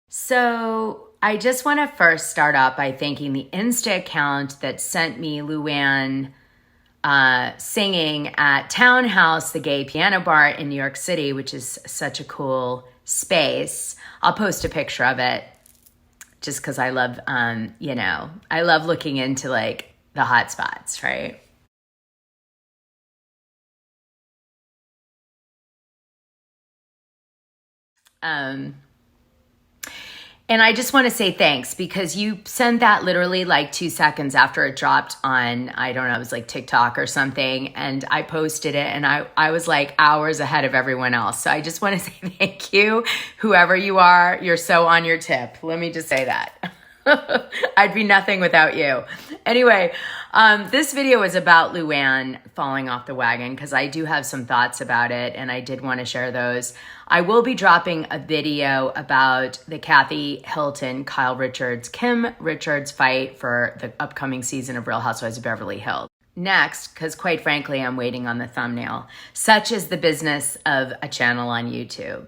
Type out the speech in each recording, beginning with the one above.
So I just want to first start out by thanking the Insta account that sent me Luanne singing at Townhouse, the gay piano bar in New York City, which is such a cool space. I'll post a picture of it just because I love, I love looking into like the hot spots, right? And I just want to say thanks because you sent that literally like 2 seconds after it dropped on, I don't know, it was like TikTok or something. And I posted it and I was like hours ahead of everyone else. So I just want to say thank you, whoever you are. You're so on your tip. Let me just say that. I'd be nothing without you. Anyway, this video is about Luanne falling off the wagon because I do have some thoughts about it and I did want to share those. I will be dropping a video about the Kathy Hilton, Kyle Richards, Kim Richards fight for the upcoming season of Real Housewives of Beverly Hills. Next, because quite frankly, I'm waiting on the thumbnail. Such is the business of a channel on YouTube.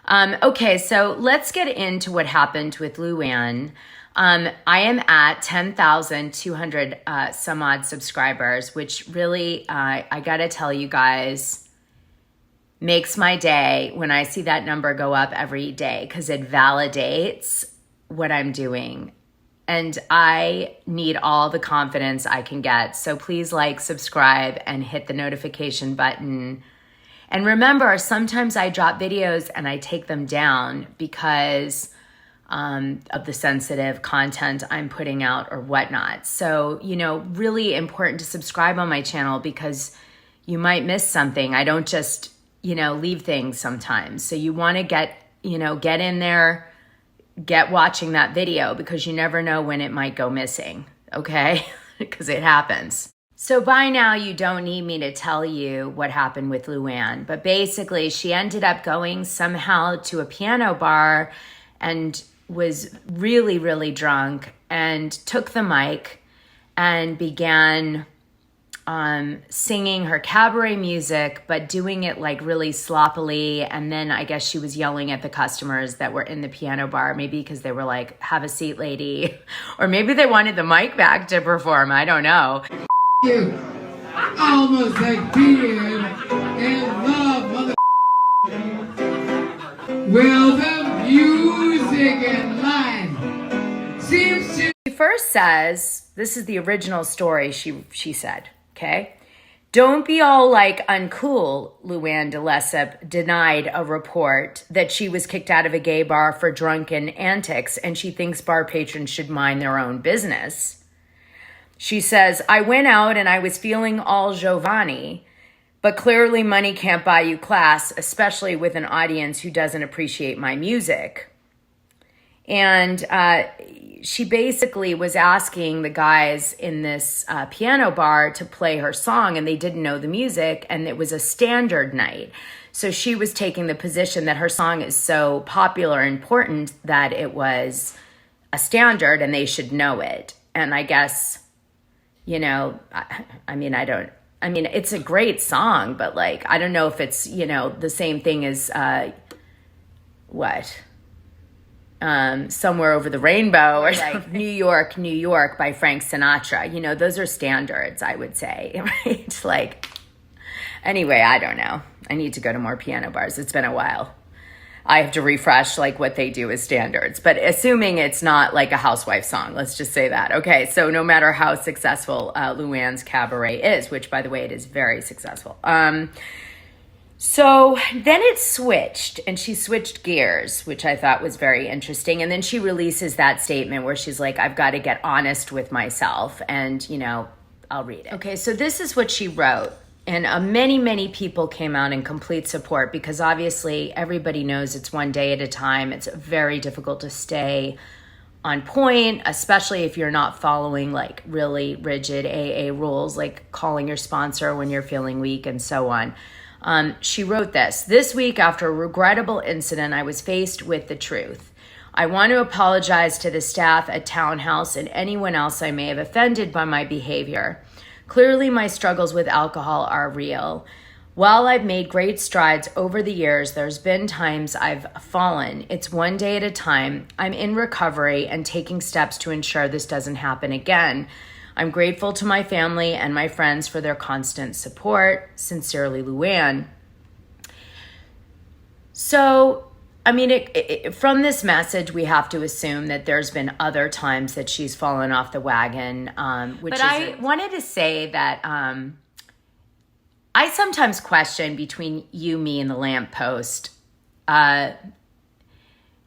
Okay, so let's get into what happened with Luanne. I am at 10,200 some odd subscribers, which really, I gotta tell you guys, makes my day when I see that number go up every day because it validates what I'm doing. And I need all the confidence I can get. So please like, subscribe, and hit the notification button. And remember, sometimes I drop videos and I take them down because of the sensitive content I'm putting out or whatnot. So, really important to subscribe on my channel because you might miss something. I don't just, leave things sometimes. So you want to get in there, get watching that video because you never know when it might go missing, okay? Because it happens. So by now, you don't need me to tell you what happened with Luanne, but basically she ended up going somehow to a piano bar and was really, really drunk and took the mic and began singing her cabaret music, but doing it like really sloppily. And then I guess she was yelling at the customers that were in the piano bar, maybe because they were like, have a seat, lady. Or maybe they wanted the mic back to perform. I don't know. You almost like being in love, mother. Well, the music and line seems to. She first says, this is the original story she said, okay? Don't be all like uncool, Luanne de Lesseps denied a report that she was kicked out of a gay bar for drunken antics and she thinks bar patrons should mind their own business. She says, I went out and I was feeling all Giovanni, but clearly money can't buy you class, especially with an audience who doesn't appreciate my music. And she basically was asking the guys in this piano bar to play her song, and they didn't know the music, and it was a standard night. So she was taking the position that her song is so popular and important that it was a standard and they should know it. And I guess, it's a great song, but like, I don't know if it's, the same thing as Somewhere Over the Rainbow or like New York, New York by Frank Sinatra. Those are standards, I would say, right? Like, anyway, I don't know. I need to go to more piano bars. It's been a while. I have to refresh like what they do as standards, but assuming it's not like a housewife song, let's just say that. Okay, so no matter how successful Luanne's cabaret is, which by the way, it is very successful. So then it switched and she switched gears, which I thought was very interesting. And then she releases that statement where she's like, I've got to get honest with myself. And, I'll read it. Okay, so this is what she wrote. And many, many people came out in complete support because obviously everybody knows it's one day at a time. It's very difficult to stay on point, especially if you're not following like really rigid AA rules, like calling your sponsor when you're feeling weak and so on. She wrote this week after a regrettable incident, I was faced with the truth. I want to apologize to the staff at Townhouse and anyone else I may have offended by my behavior. Clearly, my struggles with alcohol are real. While I've made great strides over the years, there's been times I've fallen. It's one day at a time. I'm in recovery and taking steps to ensure this doesn't happen again. I'm grateful to my family and my friends for their constant support. Sincerely, Luanne. So, I mean, from this message, we have to assume that there's been other times that she's fallen off the wagon. I wanted to say that I sometimes question between you, me, and the lamppost. Are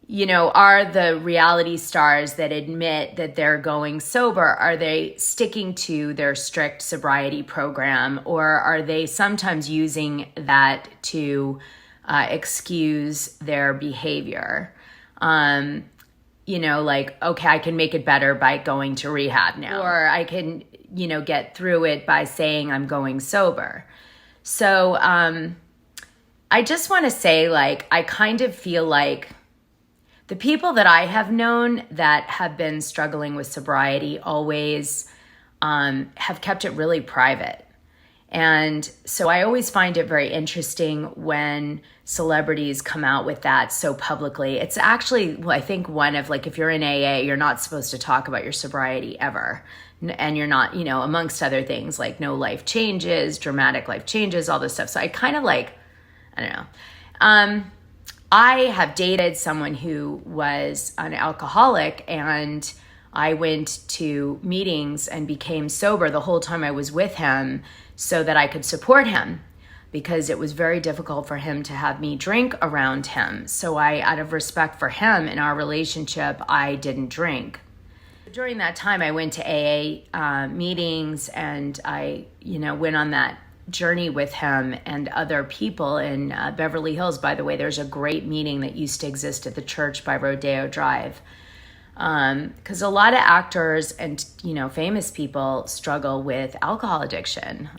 the reality stars that admit that they're going sober, are they sticking to their strict sobriety program, or are they sometimes using that to excuse their behavior? Like, okay, I can make it better by going to rehab now, or I can, get through it by saying I'm going sober. So I just want to say, like, I kind of feel like the people that I have known that have been struggling with sobriety always have kept it really private. And so I always find it very interesting when celebrities come out with that so publicly. It's actually, I think, one of, like, if you're in AA, you're not supposed to talk about your sobriety ever. And you're not, amongst other things, like no life changes, dramatic life changes, all this stuff. So I kind of I don't know. I have dated someone who was an alcoholic, and I went to meetings and became sober the whole time I was with him so that I could support him, because it was very difficult for him to have me drink around him. So out of respect for him and our relationship, I didn't drink. During that time, I went to AA meetings, and I, went on that journey with him and other people in Beverly Hills. By the way, there's a great meeting that used to exist at the church by Rodeo Drive. Because a lot of actors and, famous people struggle with alcohol addiction.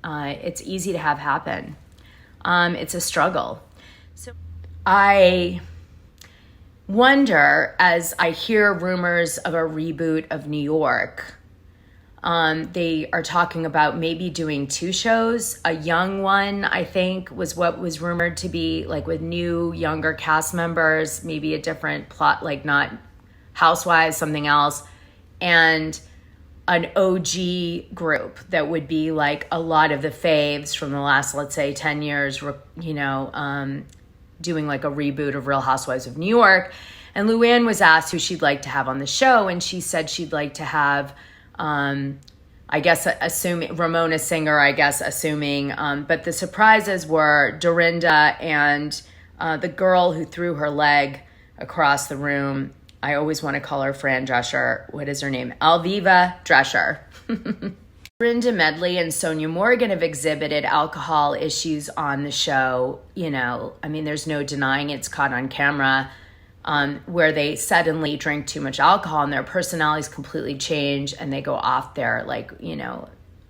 It's easy to have happen. It's a struggle. So I wonder, as I hear rumors of a reboot of New York, they are talking about maybe doing 2 shows. A young one, I think, was what was rumored to be, like, with new, younger cast members, maybe a different plot, like not Housewives, something else, and an OG group that would be like a lot of the faves from the last, let's say, 10 years, doing like a reboot of Real Housewives of New York. And Luanne was asked who she'd like to have on the show, and she said she'd like to have, assuming Ramona Singer, but the surprises were Dorinda and the girl who threw her leg across the room. I always want to call her Fran Drescher. What is her name? Alviva Drescher. Dorinda Medley and Sonia Morgan have exhibited alcohol issues on the show. There's no denying it's caught on camera, where they suddenly drink too much alcohol and their personalities completely change and they go off their,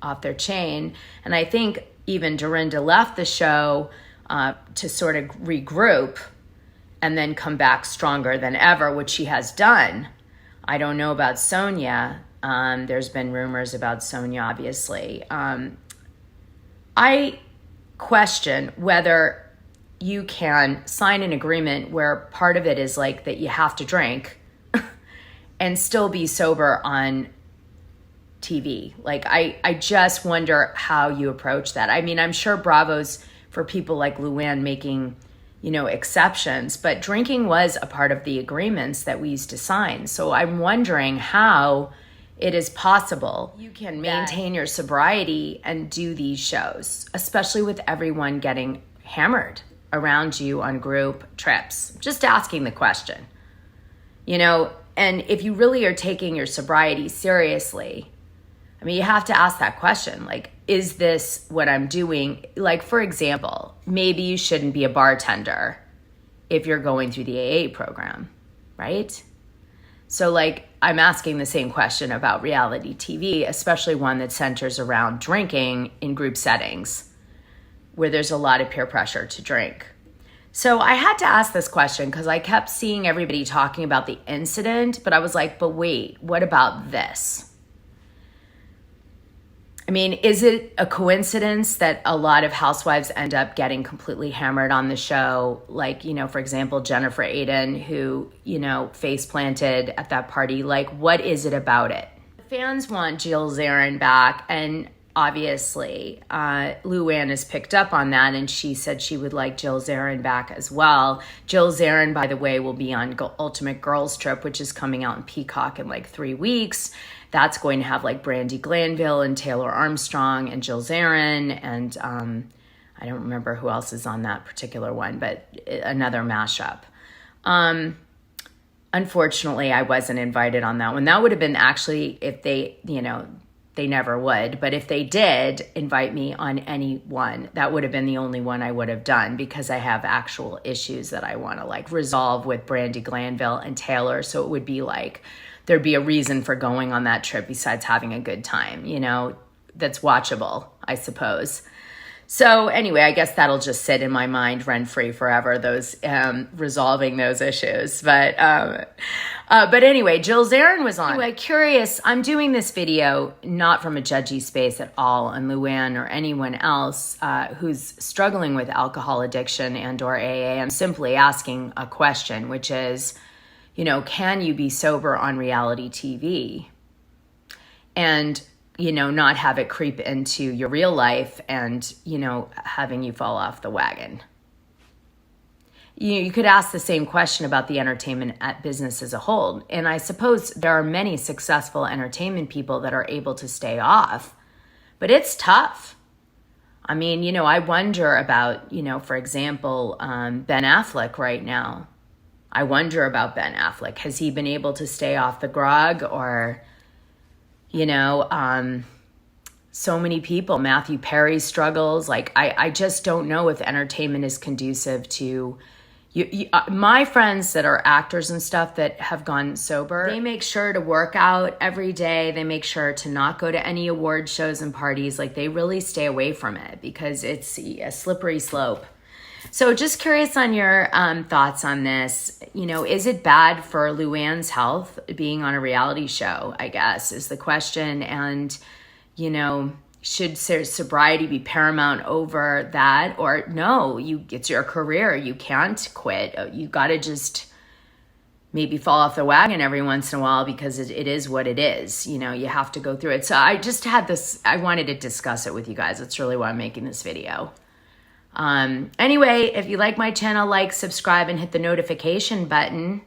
off their chain. And I think even Dorinda left the show to sort of regroup and then come back stronger than ever, which she has done. I don't know about Sonia. There's been rumors about Sonia, obviously. I question whether you can sign an agreement where part of it is like that you have to drink and still be sober on TV. Like, I just wonder how you approach that. I mean, I'm sure Bravo's for people like Luanne making exceptions, but drinking was a part of the agreements that we used to sign. So I'm wondering how it is possible you can maintain your sobriety and do these shows, especially with everyone getting hammered around you on group trips. Just asking the question, and if you really are taking your sobriety seriously, you have to ask that question, like, is this what I'm doing? Like, for example, maybe you shouldn't be a bartender if you're going through the AA program, right? So, like, I'm asking the same question about reality TV, especially one that centers around drinking in group settings where there's a lot of peer pressure to drink. So I had to ask this question because I kept seeing everybody talking about the incident, but I was like, but wait, what about this? I mean, is it a coincidence that a lot of housewives end up getting completely hammered on the show? Like, you know, for example, Jennifer Aiden, who, you know, face planted at that party. Like, what is it about it? Fans want Jill Zarin back, and obviously Luanne has picked up on that, and she said she would like Jill Zarin back as well. Jill Zarin, by the way, will be on Ultimate Girls Trip, which is coming out in Peacock in like 3 weeks. That's going to have like Brandi Glanville and Taylor Armstrong and Jill Zarin, and I don't remember who else is on that particular one, but another mashup. Unfortunately, I wasn't invited on that one. That would have been actually, if they, you know, they never would, but if they did invite me on any one, that would have been the only one I would have done, because I have actual issues that I want to like resolve with Brandi Glanville and Taylor. So it would be like, there'd be a reason for going on that trip besides having a good time, you know, that's watchable, I suppose. So anyway, I guess that'll just sit in my mind rent-free forever, those resolving those issues. But anyway, Jill Zarin was on. Anyway, curious, I'm doing this video not from a judgy space at all on Luanne or anyone else who's struggling with alcohol addiction and or AA. I'm simply asking a question, which is, you know, can you be sober on reality TV and, you know, not have it creep into your real life and, you know, having you fall off the wagon? You could ask the same question about the entertainment business as a whole. And I suppose there are many successful entertainment people that are able to stay off, but it's tough. I mean, you know, I wonder about, you know, for example, Ben Affleck right now. I wonder about Ben Affleck. Has he been able to stay off the grog? Or, you know, so many people, Matthew Perry struggles. Like, I just don't know if entertainment is conducive to my friends that are actors and stuff that have gone sober. They make sure to work out every day. They make sure to not go to any award shows and parties. Like, they really stay away from it because it's a slippery slope. So just curious on your thoughts on this. You know, is it bad for Luanne's health being on a reality show, I guess, is the question. And, you know, should sobriety be paramount over that? Or no, it's your career. You can't quit. You got to just maybe fall off the wagon every once in a while because it is what it is. You know, you have to go through it. So I just had this, I wanted to discuss it with you guys. That's really why I'm making this video. Anyway, if you like my channel, like, subscribe, and hit the notification button.